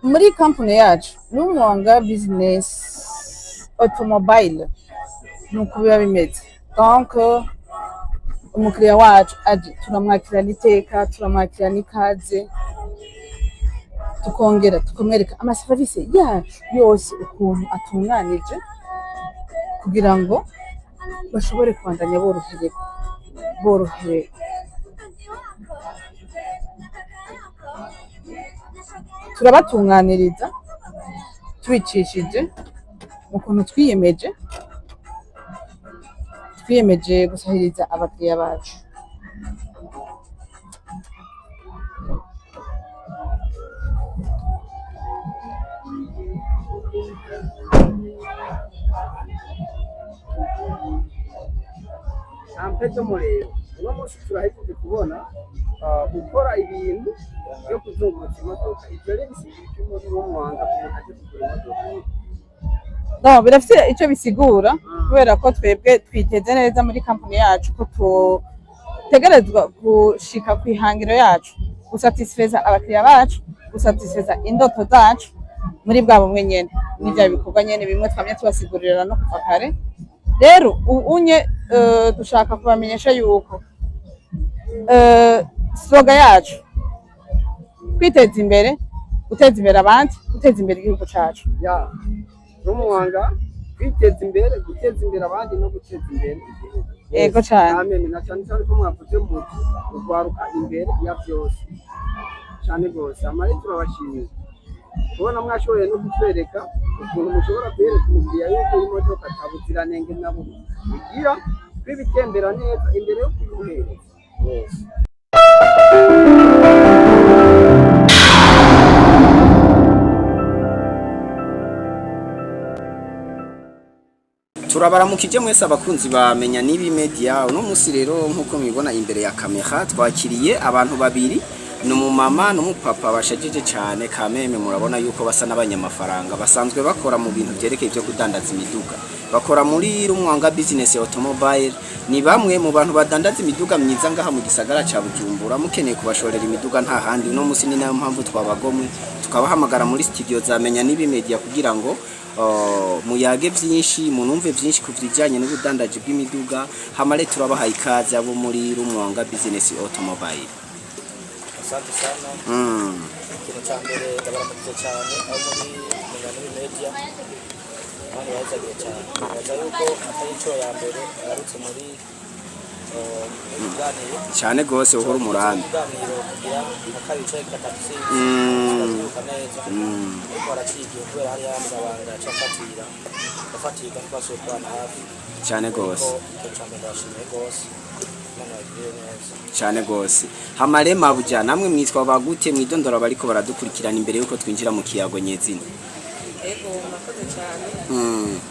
muri company yacu n'umwanga business automobile nuko biba bimeze. Donc umukiriya wacu aje turamwakirana iteka, turamwakirana ikaze, tukongera tukamwereka amaserivisi yacu yose ukuntu atunganije kugira ngo bashobore kubandanya borohewe. Turabatunganiriza tubicishije mu kuntu twiyemeje gusahiriza abakiriya bacu. Ampeto murero uno munsi turahejeje kubona gukora ibintu byo kuzungurutsa imodoka. Ibyo rero bisigura iki muri mwanga kumuntu aje kugura imodoka? No, birafite icyo bisigura kubera ko twebwe twiteze neza muri company yacu ko tutegerezwa gushika ku ihangiro yacu, gusatisfeza abakiriya bacu, gusatisfeza indoto zacu muri bwa bumwe nyene n'ivya bikorwa nyene bimwe twamye tubasigurira no kuva kare. Rero unye dushaka kubamenyesha yuko slogan yacu kwiteza imbere, guteza imbere abandi, guteza imbere igihugu cacu. N'umwanga kwiteza imbere, guteza imbere abandi no guteza imbere igihugu. Yego cyane. Amen. Na cyane cyane ko mwavuze mu urwaruka imbere ya byose cyane rwose. Amare turabashimiye kubona mwashoboye no kutwereka ukuntu mushobora kwereka umukiriya yuko imodoka atabuziranenge nabo bigira kwibitembera neza imbere yo kuyimuhereza. Turabaramukije mwese abakunzi bamenya nibi media. Uno musi rero nkuko mubibona imbere ya kamera twakiriye abantu babiri, n'umumama n'umupapa bashajije cyane kameme. Murabona yuko basa n'abanyamafaranga, basanzwe bakora mu bintu byerekeye byo kudandaza imiduga, bakora muri Rumwanga business automobile. Ni bamwe mu bantu badandaza imiduga myiza ngaha mu gisagara ca Bujumbura. Mukeneye kubashorera imiduga nta handi. Uno musi ni nayo mpamvu twabagomwe tukabahamagara muri studio zamenya nibi media kugira ngo muyage byinshi munumve byinshi kuvijanye n'ubudandaje bw'imiduga. Hamare turabaha ikaze abo muri Rumwanga business automobile. Asante sana. Kino cyambere ndabaramutse cyane aho muri Menya Media. Mani yazagiye cyane. Baza yuko atari cyo ya mbere yarutse muri cyane gose uhora umurambi. Cyane gose. Cyane gose. Hamare mabuja namwe mwitwa bagute mwidondora bariko baradukurikirana imbere yuko twinjira mu kiyago nyezina. Ego nakoze cyane.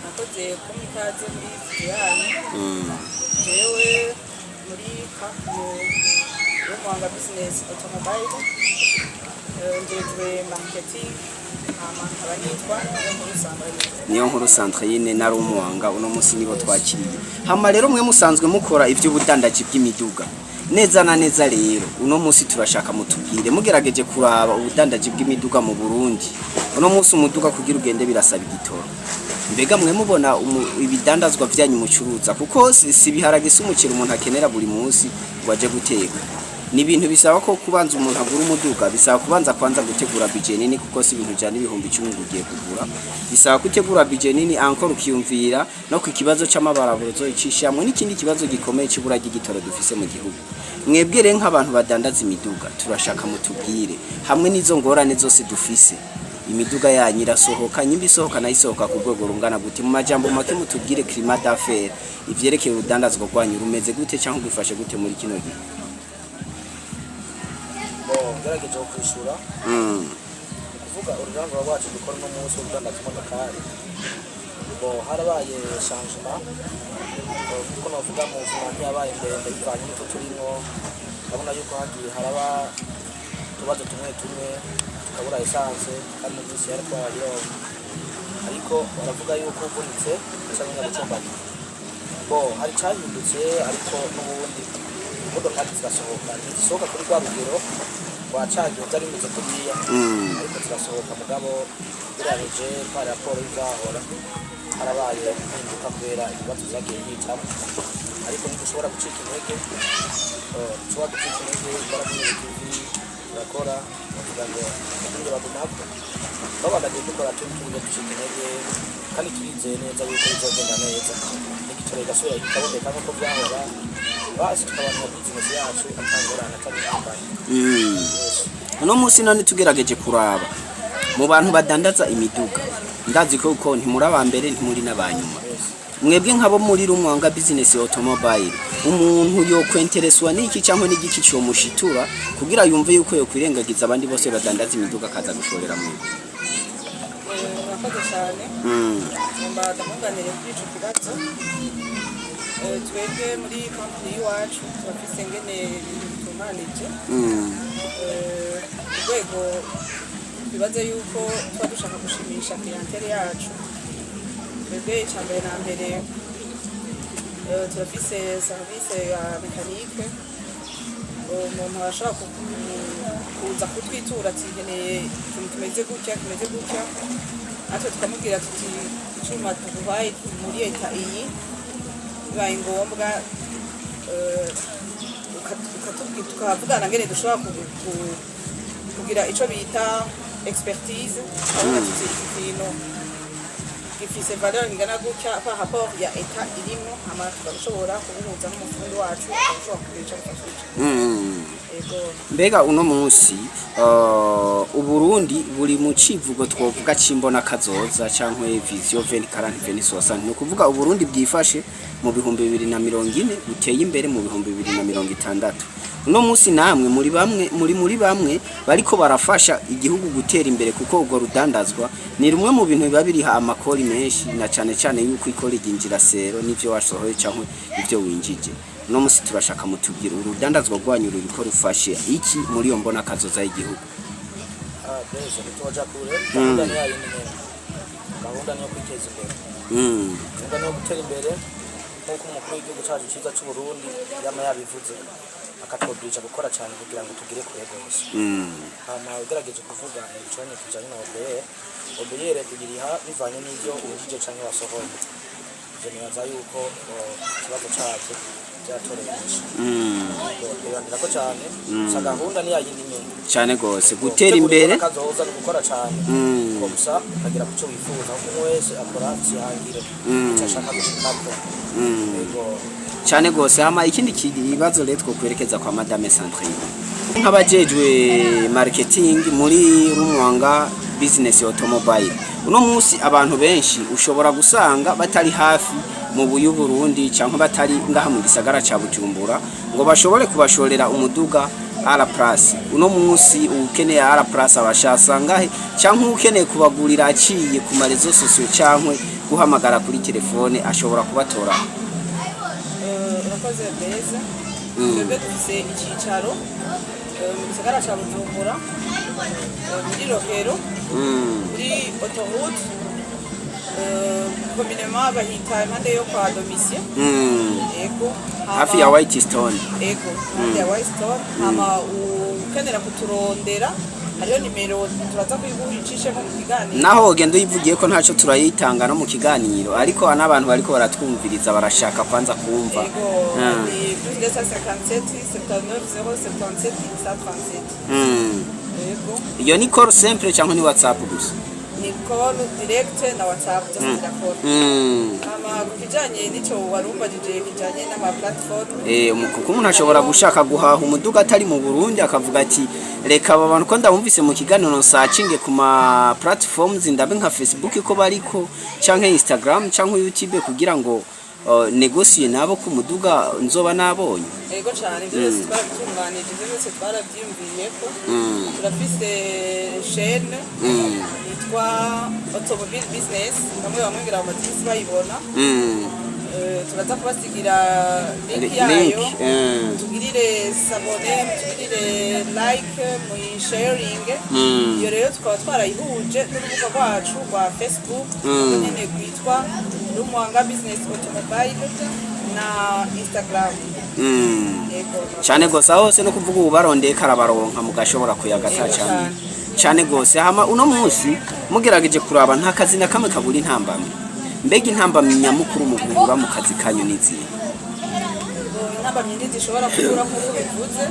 Nakoze kumikaze muri Ziyani. Jewe muri Rumwanga business automobile. Njejwe marketing niyo nkuru centre yine na Rumwanga. Uno musi nibo twakiriye. Hama rero mwe musanzwe mukora ivy'ubudandaji bw'imiduga neza na neza. Rero uno musi turashaka mutubwire mugerageje kuraba ubudandaji bw'imiduga mu Burundi. Uno musi umuduga kugira ugende birasaba igitoro. Mbega mwe mubona ibidandazwa vyanyu mucuruza kuko si biharagise umuciro umuntu akenera buri musi waje guteka. Ni ibintu bisaba ko kubanza umuntu agura umuduga, bisaba kubanza kwanza gutegura budget nini kuko si ibintu cyane ibihumbi 10 ugiye kugura. Bisaba gutegura budget nini encore ukiyumvira no ku kibazo c'amabarabara zo icishamwe n'ikindi kibazo gikomeye cy'ibura ry'igitoro dufise mu gihugu. Mwebwere nk'abantu badandaza imiduga turashaka mutubwire hamwe n'izo ngorane zose dufise. Imiduga yanyu irasohoka, nyimbi isohoka na isohoka ku rwego rungana gute? Mu majambo make mutubwire climat d'affaires ivyerekeye urudandazwa rwanyu rumeze gute cyangwa gufashe gute muri kino gihe? Gerageje kwishura kuvuga urugamba rwacu dukora no munsi udandaza imodokari. Harabaye changement kuko navuga mu buzima ntiyabaye ndende bivanye n'uko turimo. Ndabona yuko hagiye haraba tubazo tumwe tukabura essence kandi mu minsi yari twayo, ariko baravuga yuko ubunitse cyangwa gucombana hari cyahindutse. Ariko n'ubundi imodoka zirasohoka kuri rwa rugero rwacagiye byari bimeze kuriya ariko turasohoka mugabo ugereranije kwa raporo y'izahora harabaye impinduka kubera ibibazo vyagiye hitamo ariko ntidushobora gucika intege dushobora gucika intege twaravuye TV turakora kugira ngo abandi bagumako babandanye dukora tugiye ducika intege kandi turizeye neza yuko bizogenda neza n'igitoro gasubira kikaboneka nk'uko vyahora basi tukabana business yacu atangorana atanyambaye uno munsi none tugerageje kuraba mu bantu badandaza imiduga ndazi ko ntimuri abambere ntimuri n'abanyuma mwebwe nkabo muri Rumwanga business automobile umuntu yo kwentereswa n'iki cyangwa n'igiki cyo mushitura kugira yumve yuko yo kwirengagiza abandi bose badandaza imiduga kaza gushorera mu murakoze cyane mba ndamuganire kuri ico kibazo twebwe muri company y'iwacu turafise ngene tumanije urwego bibaze yuko tuba dushaka gushimisha clientele yacu twebwe icambere na mbere turafise service ya mekanike umuntu arashobora kuza kutwitura ati nkeneye ikintu kimeze gutya natwe tukamubwira tuti icuma tuguhaye muri eta iyi bibaye ngombwa tukavugana ngene dushobora kugira ico bita expertise tukabona tuti iki kintu gifise valeur ingana gutya par rapport ya eta irimo hama tukashobora kubuhuza n'umufundi wacu tukashobora kugira ico bifashisha mbega uno munsi Uburundi buri mu civugo twovuga cimbona kazoza cankwe vision 2040 no kuvuga Uburundi bwifashe mu bihumbi 2040 buteye imbere mu bihumbi 2060 uno munsi namwe muri bamwe bariko barafasha igihugu gutera imbere kuko ubwo rudandazwa ni rumwe mu bintu biba biriha amakori menshi na cane cane yuko ikora iginjira sero n'ivyo wasohoye cankwe ivyo winjije no musi turashaka mutubwira urudandazwa rwanyu ruriko rufashe iki muri yo mbona kazoza y'igihugu beje tuwaja kure gahunda ni yayo nyene gahunda ni yo kwiteza imbere gahunda ni yo gutera imbere nk'uko umukuru w'igihugu cacu ciza c'u Burundi yama yabivuze akatwobwija gukora cyane kugira ngo tugire kure gose hama ugerageje kuvuga iconye kijanye na OBR kugiriha bivanye n'ivyo ubujije canke wasohoye nibaza yuko ikibazo cyacu cyatoreje birandira ko cyane sa gahunda ni yayindi nyene cyane gose gutera imbere kazoza gukora cyane ko gusa kagira kuco wifuza ko wese akora cyangire cyashaka gushikako cyane gose hama ikindi kibazo rero twokwerekeza kwa Madame Sandrine nk'abajejwe marketing muri Rumwanga business automobile uno munsi abantu benshi ushobora gusanga batari hafi mu buyu Burundi cyangwa batari ngaha mu gisagara ca Bujumbura ngo bashobore kubashorera umuduga ala plus uno munsi ukeneye ala plus abashasangahe cyangwa ukeneye kubagurira aciye ku marezo sosio cyangwa guhamagara kuri telefone ashobora kubatora urakoze beza twebwe dufise icicaro mu gisagara ca Bujumbura muri Rohero muri autoroute communément bahita impande yo kwa Domitien ego hafi ya White Stone ego hafi ya White Stone hama ukenera kuturondera hariyo nimero turaza kuyigurishishe mu kiganiro naho gendo yivugiye ko ntaco turayitanga no mu kiganiro ariko n'abantu bariko baratwumviriza barashaka kwanza kumva ni plus de 57 79 077 137 ego iyo ni call simple cyangwa ni WhatsApp gusa ni call direct na WhatsApp just call ama kujanye nico warumbajije kijanye n'ama platform kuko umuntu ashobora gushaka guhaha umuduga atari mu Burundi akavuga ati reka abantu ko ndabumvise mu kiganiro searching ku ma platforms ndabe nka Facebook ko bariko canke Instagram canke YouTube kugira ngo negocie nabo ku muduga nzoba nabonye ego cyane byose twarabitunganije byose twarabyumviye ko turafise chaîne yitwa automobile business bamwe ngira amatisi bayibona turaza kubasigira link yayo tugirire sabone tugirire like mu sharing iyo rero tukaba twarayihuje n'urubuga rwacu rwa Facebook nyene kwitwa Rumwanga business automobile na Instagram Yego. cyane gose hose no kuvuga ubu barondeye karabaronka mugashobora kuyagata cyane cyane gose hama uno munsi mugerageje kuraba nta kazi na kamwe kabura intambamye mbega intambamye nyamukuru mu guhura mu kazi kanyu n'izihe intambamye nyinshi zishobora kubura nk'uko bivuze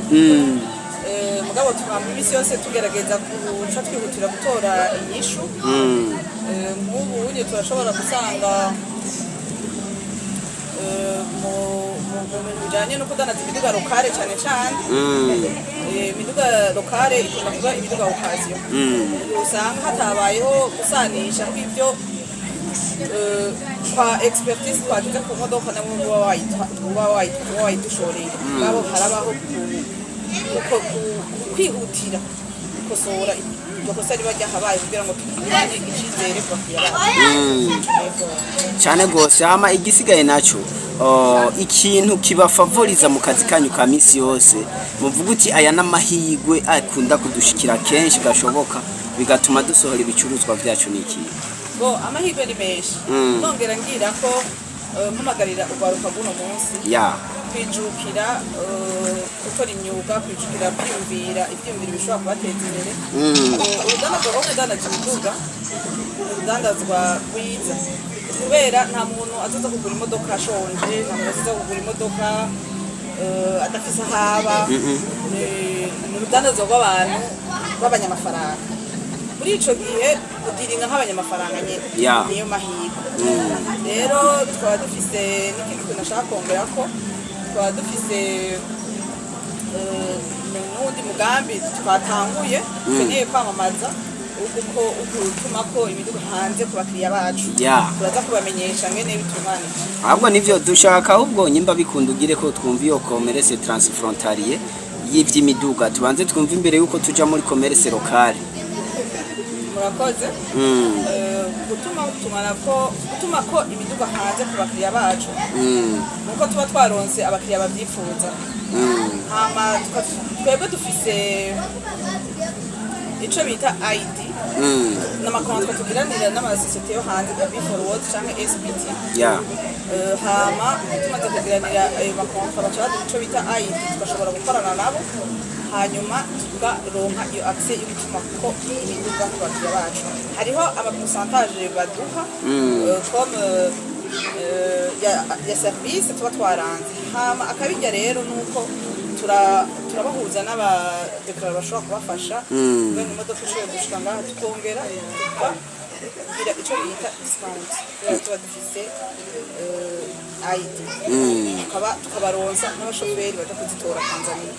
mugabo twama imisi yose tugerageza kuca twihutira gutora inyishu nk'ubu unye turashobora gusanga mu bintu bijanye no kudandaza imiduga lokale cyane cyane imiduga lokale ikunda kuba imiduga okaziyo usanga hatabayeho gusanisha kw'ibyo kwa expertise twagize ku modoka namwe uba wayidushoreye ngabo harabaho kwihutira gukosora iryo kosa riba ryahabaye kugira ngo tugirane icyizere ku bakiriya bacu cyane gose hama igisigaye naco ikintu kibafavoriza mu kazi kanyu ka misi yose muvuga uti aya n'amahigwe akunda kudushikira kenshi gashoboka bigatuma dusohora ibicuruzwa vyacu n'iki bo amahigwe ni menshi nongera ngira ko mpamagarira urwaruka rw'uno munsi kwijukira gukora imyuga kwijukira kwiyumvira ivyiyumviro bishobora kubateza imbere urudandazwa rwo kudandaza imiduga urudandazwa rwiza kubera nta muntu azoza kugura imodoka ashonje nta muntu azoza kugura imodoka adafise ahaba ni urudandazwa rw'abantu b'abanyamafaranga muri ico gihe udiringa nk'abanyamafaranga nyene niyo mahirwe rero twaba dufise n'ikindi kintu nashaka kongera ko twaba dufise n'uwundi mugambi twatanguye dukeneye kwamamaza uko utuma ko imiduga hanze ku bakiriya bacu turaza kubamenyesha ngene bitunganije ahubwo nivyo dushaka ahubwo nyimba bikunda ugire ko twumva iyo commerce transfrontalier y'ivy'imiduga tubanze twumva imbere yuko tuja muri commerce locale murakoze gutuma ko imiduga hanze ku bakiriya bacu nuko tuba twaronse abakiriya babyifuza hama twebwe dufise ico bita ID n'amakontra tugiranira n'amasosiyete yo hanze ya Forward canke SPT hama tumaze kugiranira ayo makontra baca baduha ico bita ID tugashobora gukorana nabo hanyuma tukaronka iyo access yo gutuma ko imiduga ku bakiriya bacu hariho amapercentage baduha comme ya service tuba twaranze hama akabijya rero nuko turabahuza n'abadeklara bashobora kubafasha kugira ngo imodoka ishobore gushika ngaha tukongera tukagira ico bita discount kubera tuba dufise ID tukabaronsa n'abashoferi baja kuzitora Tanzania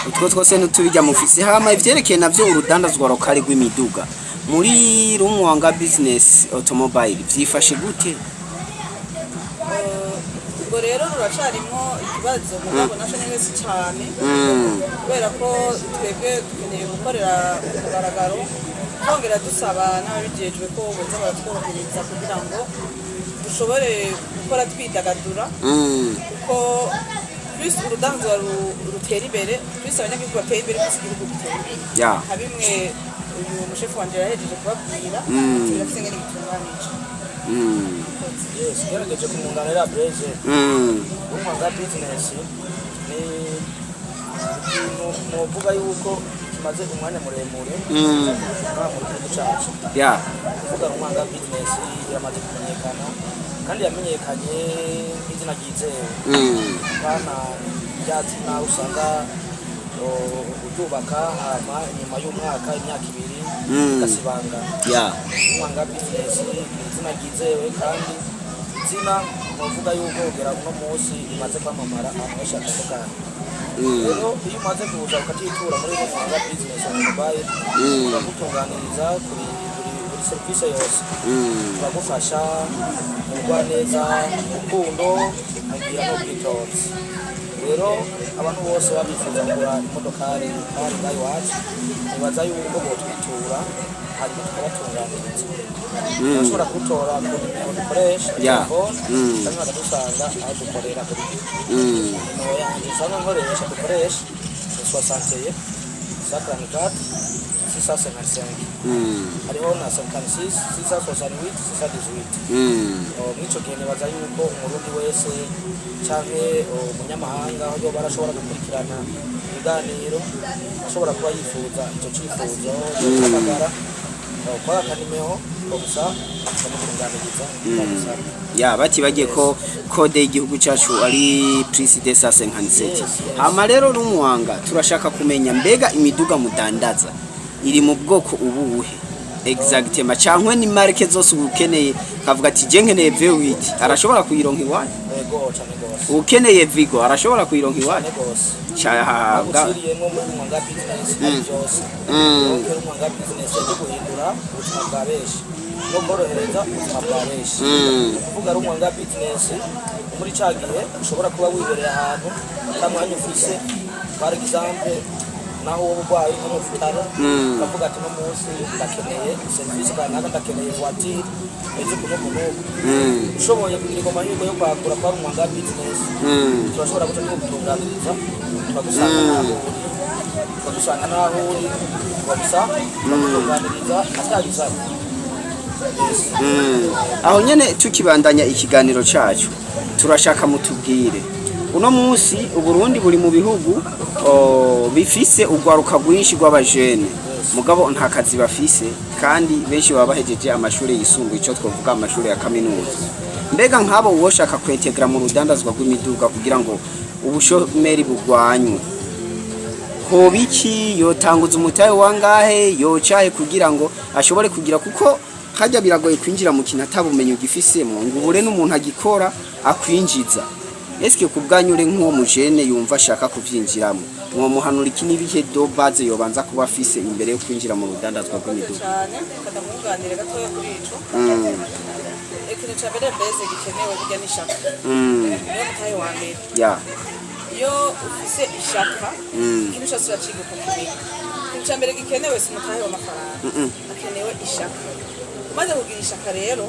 utwo twose n'utubijya mufise hama ivyerekeye navyo urudandazwa lokale rw'imiduga muri Rumwanga business automobile vyifashe gute ubwo rero ruracarimo ikibazo mugabo naco neza cyane kubera ko twebwe dukeneye gukorera kugaragaro twongera dusaba n'ababijejwe ko boza baratworohereza kugira ngo dushobore gukora twidagadura kuko plus urudandazwa rutera imbere plus abanyagihugu batera imbere plus igihugu gitera imbere habimwe uyu mushefu wanje yahejeje kubabwira turafise ngene bitunganije gerageje kumunganira Blaise Rumwanga business ni muvuga yuko kimaze umwanya muremure mu gihugu cyacu kuvuga Rumwanga business yamaze kumenyekana kandi yamenyekanye nk'izina ryizewe bana byatina usanga ubyubaka hama nyuma y'umwaka imyaka ibiri ugasibanga Rumwanga business izina ryizewe kandi izina muvuga yuko ugera uno munsi imaze kwamamara ahantu henshi hatandukanye rero iyo umaze kuza ukatitura muri Rumwanga business automobile turagutunganiriza kuri serivisi yose turagufasha kugwa neza urukundo kugira no kwitonda rero abantu bose babifuza kugura imodokari kandi ngaho iwacu nibaza yuko botwitura hanyuma tukabatunganiriza ushobora gutora ku nimero dukoresha telefone cyangwa bakadusanga aho dukorera kuri nimero yanjye usanga nkoresha dukoresha 61 54 655 hariho na 56 668 618 mw'ico gihe nibaza yuko umurundi wese canke umunyamahanga aho yoba arashobora gukurikirana ibiganiro ashobora kuba yifuza ico cifuzo guhamagara kwa akanimero gusa bakamutunganiriza ya batibagiye ko kode y'igihugu cyacu ari plus 257 hama rero n'umuhanga turashaka kumenya mbega imiduga mudandaza iri mu bwoko ubuhe exactement cankwe ni marke zose ukeneye kavuga ati je nkeneye V8 arashobora kuyironka iwawe yego cyane gose ukeneye Vigo arashobora kuyironka iwawe cyahabwa uciriyemo mu mwanga business byose mu mwanga business yo guhindura ubuzima bwa benshi no korohereza ubuzima bwa benshi kuvuga ari umwanga business muri cagihe ushobora kuba wibereye ahantu tamwanya ufise par exemple naho wowe urwaye nko mu bitaro ukavuga ati no munsi ndakeneye serivisi kanaka ndakeneye voiture ejo kuno kuno ushoboye kugira amahirwe yo kwakura kwa umwanga business turashobora guca tugutunganiriza twagusanga naho uri gusa tugutunganiriza atagizanye aho nyene tukibandanya ikiganiro cacu turashaka mutubwire uno munsi uburundi buri mu bihugu bifise ugwaruka rwinshi rw'abajene mugabo nta kazi bafise kandi benshi baba bahejeje amashuri yisumbuye ico twovuga amashuri ya kaminuza mbega nk'abo woshaka kwetegra mu rudandazwa rw'imiduga kugira ngo ubushomeri bugwanywe hobiki yotanguza umutahe wangahe yocahe kugira ngo ashobore kugira kuko hajya biragoye kwinjira mu kintu atabumenye ugifisemo ngo ubure n'umuntu agikora akwinjiza eske kubwanyure nk'uwo mujene yumva ashaka kuvyinjiramo mwo muhanura iki nibihe do base yobanza kuba afise imbere yo kwinjira mu rudandazwa rw'imiduga cyane kadamunganire gatoya kuri ico ikintu ca mbere base gikenewe burya n'ishaka niyo mutahe wa mbere ya iyo ufise ishaka ikintu cyose uraciga kumenya ikintu ca mbere gikenewe si mutahe w'amafaranga akenewe ishaka umaze kugira ishaka rero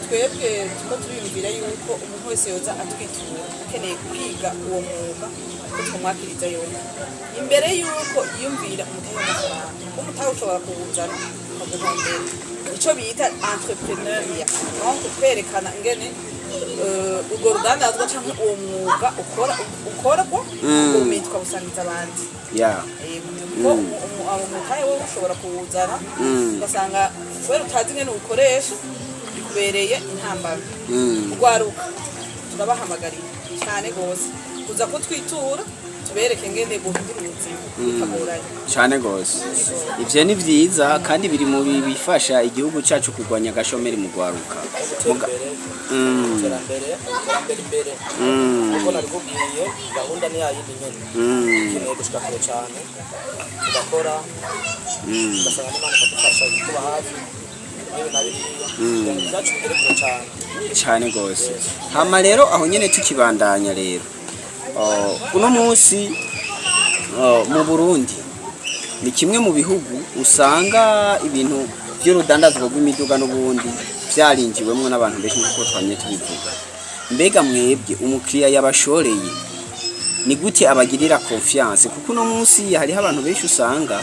twebwe tuko turiyumvira yuko umuntu wese yoza atwitura akeneye kwiga uwo mwuga ko twamwakiriza yose imbere yuko yiyumvira umutahe w'amafaranga umutahe ushobora kuwuzana ukaguhombera ico bita entrepreneuria donc kwerekana ingene urwo rudandazwa canke uwo mwuga ukorwa ubumenyi tukabusangiza abandi ko umutahe wowe ushobora kuwuzana ugasanga kubera utazi ingene uwukoresha bikubereye intambara urwaruka turabahamagarira cyane gose kuza kutwitura tubereke ngene guhindura ubuzima bikagoranye cyane gose ivyo ni vyiza kandi biri mu bifasha igihugu cacu kurwanya agashomeri mu rwaruka terambere imbere kuko narikubwiye gahunda ni yayindi nyene ikeneye gushika kure cyane tugakora ugasanga n'Imana ikadufasha kuba hafi cyane gose hama rero aho nyene tukibandanya rero uno munsi mu Burundi ni kimwe mu bihugu usanga ibintu by'urudandazwa rw'imiduga n'ubundi byarinjiwemo n'abantu benshi nkuko twamye tubivuga mbega mwebwe umukiriya yabashoreye ni gute abagirira confiance kuko uno munsi hariho abantu benshi usanga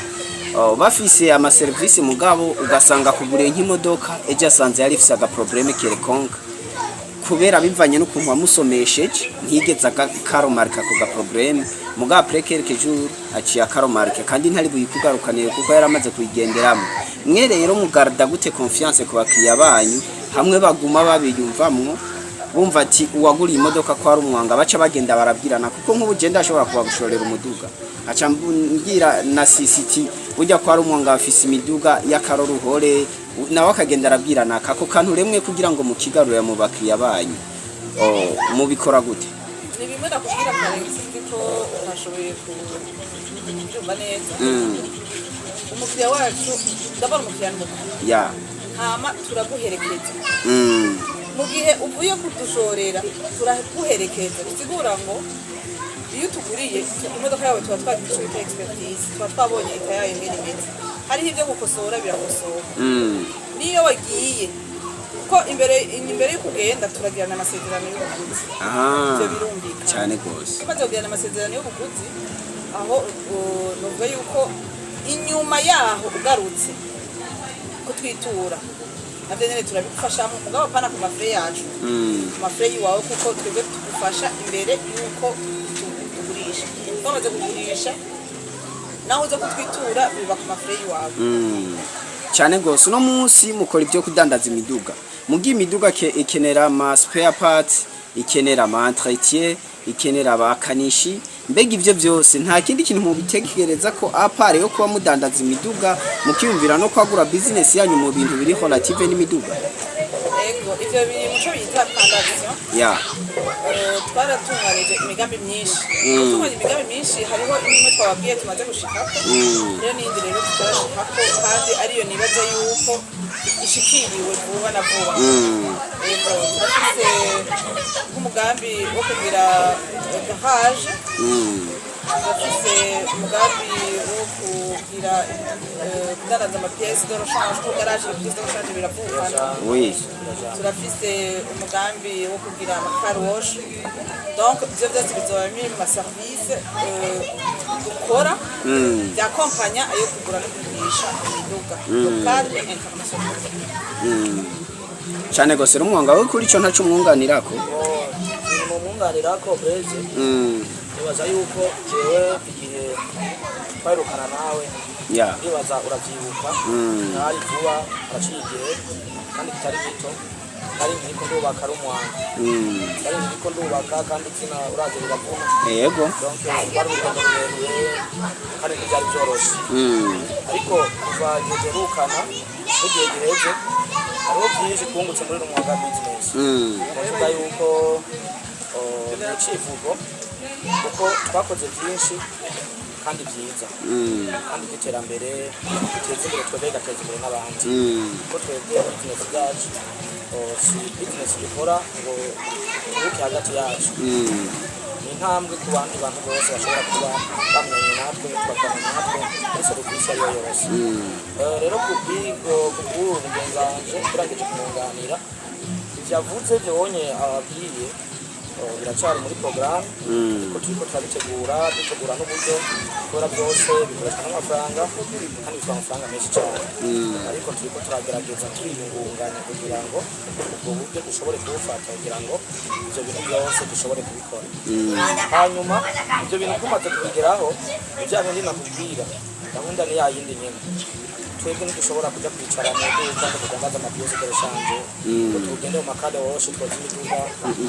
bafise ama service mugabo ugasanga kugure nk'imodoka ejo asanze yari ifise aga problème quelconque kubera bivanye no kumwa musomesheje ntigeza karomarka ko ga problème mugabo après quelques jours aciye akaromarka kandi ntari buyikugarukaniye kuko yaramaze kuyigenderamo mwe rero mugarda gute confiance ku bakiriya banyu hamwe baguma babiyumvamwo bumva ati uwaguriye imodoka ko ari umwanga baca bagenda barabwirana kuko nk'ubugenda ashobora kubagushorera umuduga aca mbwira na CCT burya ko ari umwanga afise imiduga y'akaroruhore nawe akagenda arabwirana kako kantu remwe kugira ngo mukigarurira mu bakiriya banyu mubikora gute ni bimwe nakubwira kare ko utashoboye kubyumva neza umukiriya wacu ndabona umukiriya n'umukuru ya hama turaguherekeza mu gihe uvuye kudushorera turaguherekeza bisigura ngo iyo tuguriye imodoka yawe tuba twagishije expertise tuba twabonye itayaye ngene imeze hariho ibyo gukosora birakosora niyo wagiye ko imbere yo kugenda turagirana amasezerano y'ubuguzi ibyo birumvikana cyane gose tumaze kugirana amasezerano y'ubuguzi aho novuga yuko inyuma yaho ugarutse kutwitura navyo nyene turabigufashamo mugabo pana ku mafre yacu ku mafre yiwawe kuko twebwe tugufasha imbere yuko tugurisha twamaze kugurisha naho uza kutwitura biba ku mafre yiwawe cyane gose uno munsi mukora ibyo kudandaza imiduga mugi imiduga ikenera ama spare parts ikenera ama entretien ikenera abakanishi mbega ivyo byose nta kindi kintu mubitekereza ko apare yo kuba mudandaza imiduga mukiyumvira no kwagura business yanyu mu bintu biri relative n'imiduga ego ivyo biri muco bita transaction twaratunganije imigambi myinshi tunganya imigambi myinshi hariho imwe twababwiye tumaze gushikako rero n'indi rero tutarashikako kandi ariyo nibaza yuko ishikiriwe vuba na vuba ego turafise nk'umugambi wo kugira garage turafise umugambi wo kugira kudandaza amapiyesi de rechange ko garage les pièces de rechange biravukana turafise umugambi wo kugira car wash donc ivyo byose bizoba biri mu maservice dukora byakompanya ayo kugura no kugurisha imiduga local et international cyane gose rumwanga we kuri cyo ntacu mwunganirako mu mwunganirako breze nibaza yuko jewe igihe twirukana nawe nibaza uravyibuka ntari vuba araciye igihe kandi kitari gito ari niko ndubaka rumwanga ari niko ndubaka kandi kina uraje biravuna yego donc bari urugendo rurerure kandi ntibyari byoroshe ariko kuva giherukana mugihe giheze hariho byinshi twungutse muri rumwanga business bavuga yuko icivugo kuko twakoze byinshi kandi byiza kandi by'iterambere biteza imbere twebwe gateza imbere n'abandi kuko twebwe business bwacu si business dukora ngo tubuke hagati yacu ni intambwe ku bandi bantu bose bashobora kuba bamenye natwe tugakorana natwe muri serivisi ariyo yose rero kubw'ubu mugenzanje turageje kumwunganira ivyavutse byonye ababwiye biracari muri programme ariko turiko turabitegura dutegura n'uburyo gukora byose bikoreshwa n'amafaranga kandi bitwa amafaranga menshi cyane ariko turiko turagerageza twiyungunganya kugira ngo ubwo buryo dushobore kubufata kugira ngo ivyo bintu byose dushobore kubikora hanyuma ivyo bintu tumaze kubigeraho ibya bindi nakubwira gahunda ni yayindi nyene twebwe ntidushobora kuja kwicara mu duka ngo tudandaza amapiyesi de rechange ngo tugende mu makade woshe twoza imiduga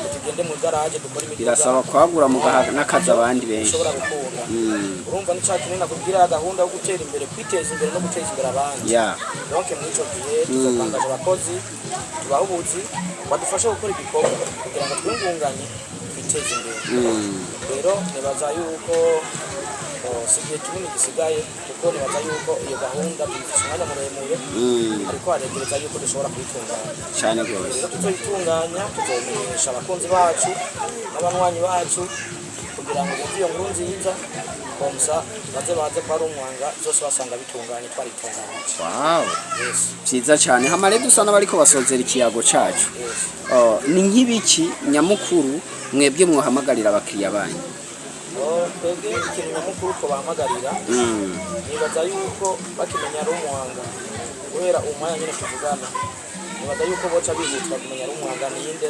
ngo tugende mu garage dukora imiduga birasaba kwagura mu gahaga n'akazi abandi benshi ushobora gukunda urumva ni cya kintu nakubwira gahunda yo gutera imbere kwiteza imbere no guteza imbere abandi donc muri ico gihe tuzotangaje abakozi tubaha ubuzi badufasha gukora ibikorwa kugira ngo twingunganye twiteze imbere rero nibaza yuko si igihe kinini gisigaye kuko nibaza yuko iyo gahunda dufite umwanya muremure ariko haregereza yuko dushobora kuyitunganya cyane rwose rero tuzoyitunganya tuzomenyesha abakunzi bacu n'abanywanyi bacu kugira ngo bumve iyo nkuru nziza komsa baze kwa rumwanga zose basanga bitunganye twaritunganije byiza cyane hamare dusa n'abariko basozera ikiyago cacu ni nk'ibiki nyamukuru mwebwe mwohamagarira abakiriya banyu twebwe ikintu nyamukuru ko bahamagarira nibaza yuko bakimenya rumwanga kubera umwanya nyine tuvugana nibaza yuko boca bihutira kumenya rumwanga ninde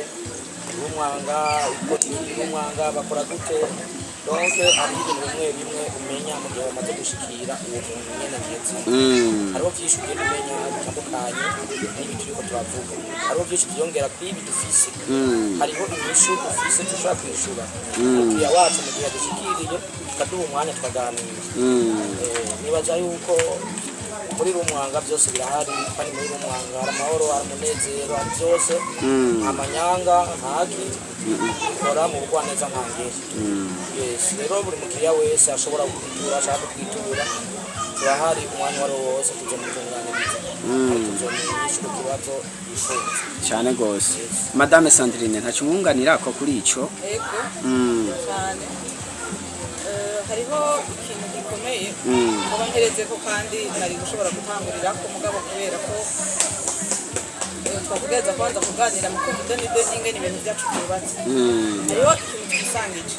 rumwanga ikoti rumwanga bakora gute donc hari ibintu bimwe umenya mu gihe bamaze gushikira uwo muntu nyene neza hariho byinshi ugenda umenya bitandukanye n'ibi turiko turavuga hariho byinshi byongera kuri ibi dufise hariho inyishu dufise dushobora kwishura umukiriya wacu mu gihe dushikiriye tukaduha umwanya tukaganira nibaza yuko muri rumwanga byose birahari kandi muri rumwanga hari amahoro hari umunezero hari byose amanyanga ntaki bikora mu bugwaneza ntangere rero buri mukiriya wese ashobora kwitura ashaka kwitura turahari umwanya wari wose tuzomutunganiriza tuzomumenyesha ikibazo yifuza cyane gose madame Sandrine ntacyo mwunganirako kuri ico cyane hariho ikintu gikomeye kuba nkerezeko kandi nari gushobora gutangurira ko mugabo kubera ko twategereza kubanza kuganira mu kumva idonido n'ingene ibintu byacu byubatse hariho ikintu twisangije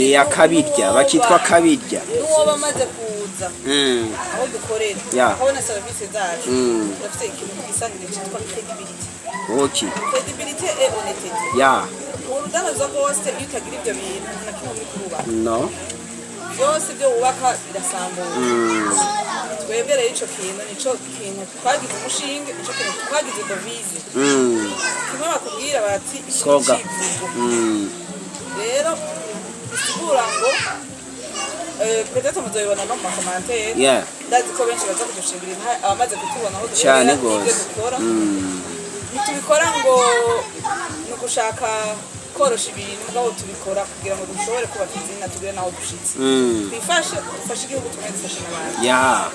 iya kabirya bakitwa kabirya n'uwo bamaze kuza kuza aho dukorera Yeah. bakabona serivisi zacu Mm. turafite ikintu gisanzwe cyitwa credibility Okay. credibility et honnêteté Yeah. urudanazo rwose iyo utagira ibyo bintu nta kimwe uri kubaka No. byose byo wubaka birasambura twebwe rero ico kintu nico kintu twagize umushinge nico kintu twagize dovize kimwe bakubwira bati Koga. ikivugo rero bisigura ngo peut-être muzobibona no mu makomantere Yeah. ndazi ko benshi baza kudushingira inka abamaze kutubona aho Cyane dukorera gose. ibyo dukora ntitubikora ngo ni ugushaka korosha ibintu mugabo tubikora kugira ngo dushobore kubaka izina tugire naho dushitse twifashe dufashe igihugu tumwe dufashe n'abandi Yeah.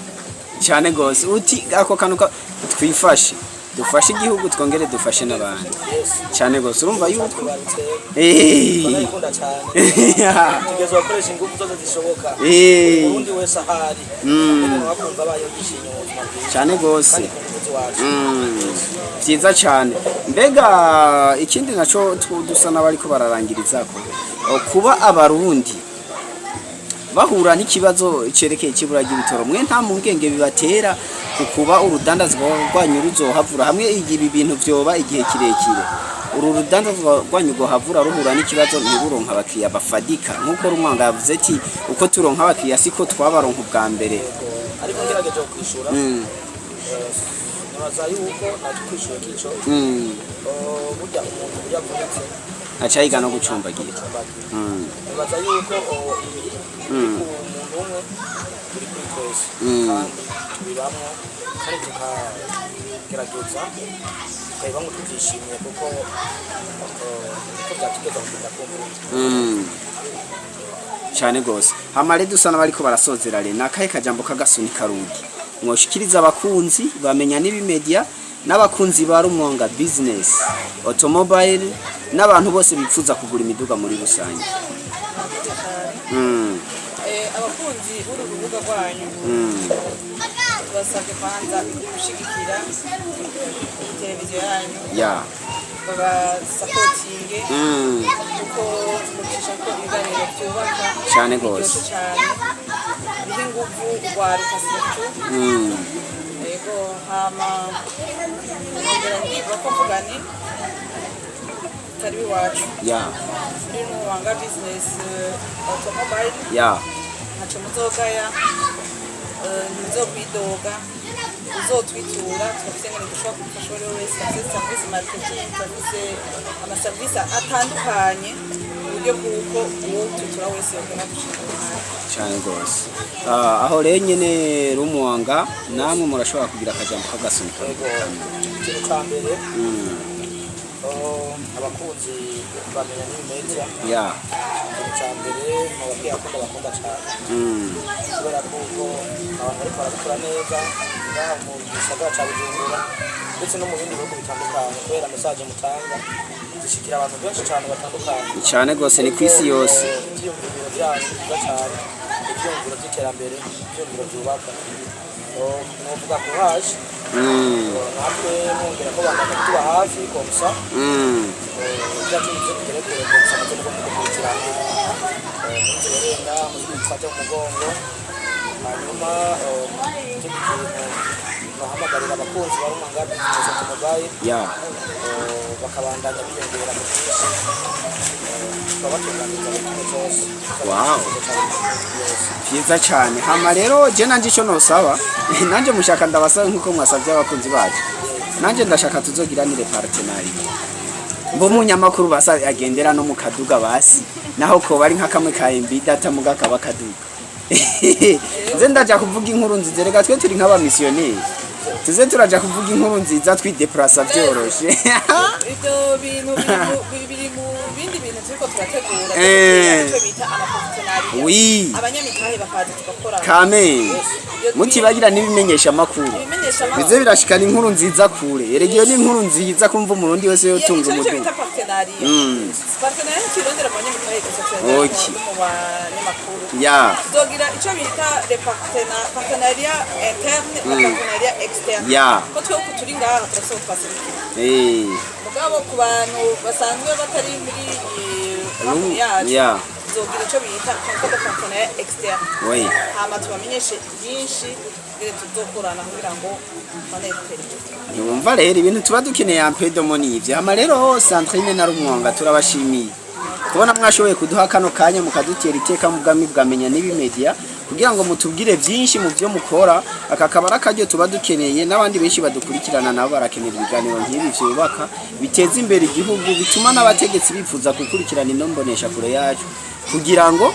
Cyane gose uti ako kanuka twifashe dufashe igihugu twongere dufashe n'abandi cyane gose urumva yuko barayikunda cyane tugeze bakoresha ingufu zose zishoboka ubundi wese ahari bakumva bayogishije ubuzima bwiza cyane gose kandi ku muzi wacu byiza cyane mbega ikindi naco dusa n'abariko bararangirizako kuba abarundi bahura n'ikibazo cerekeye ikibura ry'ibitoro mwe nta mungenge bibatera kukuba urudandazwa rwanyu ruzohavura hamwe ibi bintu vyoba igihe kirekire uru rudandazwa rwanyu rwohavura ruhura n'ikibazo ntiburonka abakiriya bafadika nk'uko Rumwanga yavuze ati uko turonka abakiriya siko twabaronka ubwa mbere ariko ngerageje kwishura nabaza yuko natwe kwishura kico burya umuntu yavunitse acayiga no gucumbagira nabaza yuko umuntu umwe turi kuri twese kandi tubibamwo kandi tukagerageza tukabibamwo tubyishimiye kuko byatugeza kugenda kumva cyane gose hamare dusa n'abariko barasozera rero nakahe kajambo kagasunika rugi mwoshikiriza abakunzi bamenya n'ibimedia n'abakunzi ba Rumwanga business automobile n'abantu bose bipfuza kugura imiduga muri rusange abakunzi b'uru rubuga rwanyu tubasabye kwanza gushigikira televiziyo yanyu yeah babasapotinge kuko mucisha ko ibiganiro byubaka cyane gose byose cyane biha ingufu rwaruka situ yego hama kugira ngo bako mvugane tari iwacu yeah muri Rumwanga business automobile yeah ntaco muzogaya muzokwidoga uzotwitura turafise ngene dushobora kugufasha uwo wese afise service marketing afise amaserivisi atandukanye uburyo bw'uko uwo twitura wese yogenda gushika uruhare cyane gose aho rero nyene Rumwanga namwe murashobora kugira akajambo kagasunika ikintu ca mbere abakunzi bamenya n'ibimedia yeah ikintu ca mbere mubabwira ko bakunda cyane kubera ko abantu bariko barabikora neza ngaha mu gisagara ca Bujumbura ndetse no mu bindi bihugu bitandukanye kubera message mutanga zishikira abantu benshi cyane batandukanye cyane gose ni kwisi yose ivyiyumviro vyanyu biza cyane ivyiyumviro vy'iterambere ivyiyumviro vyubaka novuga ko haje natwe mwongera ko bangana kutuba hafi komsa byacu byo kugere kure komsa no gukurikirana n'inzorenga mu gufata mu mugongo hanyuma bahamagarira abakunzi ba Rumwanga business automobile yeah bakabandanya biyongera mu byinshi babatunganiriza mu kimwe cyose wow byiza cyane hama rero je nanje ico nosaba nanje mushaka ndabasaba nkuko mwasavye abakunzi bacu nanje ndashaka tuzogiranire partenariat mbo munyamakuru basa agendera no mu kaduga basi naho ko bari nka kamwe ka MB data muga kaba kaduga nze ndaja kuvuga inkuru nziza rega twe turi nk'aba missionnaire tuze turaja kuvuga inkuru nziza twideplace byoroshe ibyo bintu biri mu bindi bintu turiko turategura icyo bita amapartenariat oui abanyamitahe bakaza tugakora kame mutibagira nibimenyesha makuru bize birashikana inkuru nziza kure eregiyo ni inkuru nziza kumva umurundi wese yo tunga umudu partenariat kirondera abanyamitahe gusa okay mu banyamakuru ya tuzogira icyo bita partenariat interne na partenariat externe ya ko twebwe turi ngaha turasaba twaserukira mugabo ku bantu basanzwe batari muri kampani yacu tuzogira ico bita contrat de partenariat externe Oui. hama tubamenyeshe byinshi ngire tuzokorana kugira ngo banetere Yumva rero ibintu tuba dukeneye ampedomo n'ivyo. Hama rero Centrine na Rumwanga turabashimiye. Kubona mwashoboye kuduha kano kanya mukadutera iteka mu bwami bwamenya n'ibi media kugira ngo mutubwire byinshi mu byo mukora akakabara karyo tuba dukeneye n'abandi benshi badukurikirana nabo barakenera ibiganiro nk'ibi vyubaka biteza imbere igihugu bituma n'abategetsi bifuza gukurikirana inombonesha kure yacu kugira ngo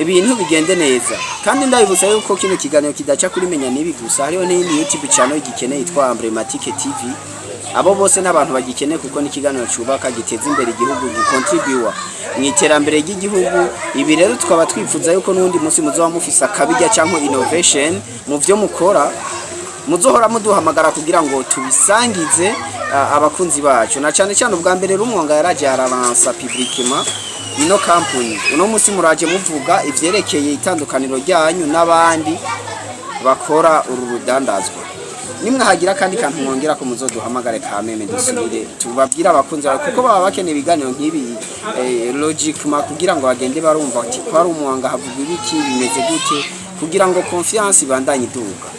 ibintu bigende neza kandi ndabibutsa yuko kino kiganiro kidaca kuri menya nibi gusa hariho n'indi YouTube channel igikeneye yitwa Emblematique TV abo bose n'abantu bagikeneye kuko ni kiganiro cyubaka giteza imbere igihugu gikontribuwa mu iterambere ry'igihugu ibi rero twaba twifuza yuko n'undi munsi muzoba mufisa akabijya cyangwa innovation mu byo mukora muzohora muduhamagara kugira ngo tubisangize abakunzi bacu na cyane cyane ubwa mbere Rumwanga yaraje araransa publiquement ino company uno munsi muraje muvuga ivyerekeye itandukaniro ryanyu n'abandi bakora uru rudandazwa nimwe hagira kandi kantu mwongera ko muzoduhamagare kameme dusubire tubabwira abakunzi bawe kuko baba bakeneye ibiganiro nk'ibi logic ma kugira ngo bagende barumva ati kwa Rumwanga havuga ibiki bimeze gute kugira ngo confiance ibandanye iduka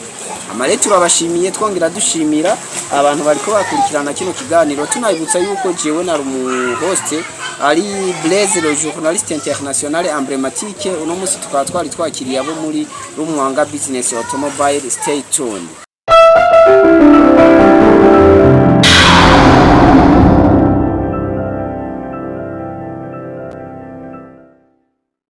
amare turabashimiye twongera dushimira abantu bariko bakurikirana kino kiganiro tunabibutsa yuko jewe na rumu host ari Blaise le journaliste international emblématique uno munsi tukaba twakiriye abo muri Rumwanga business automobile stay tuned.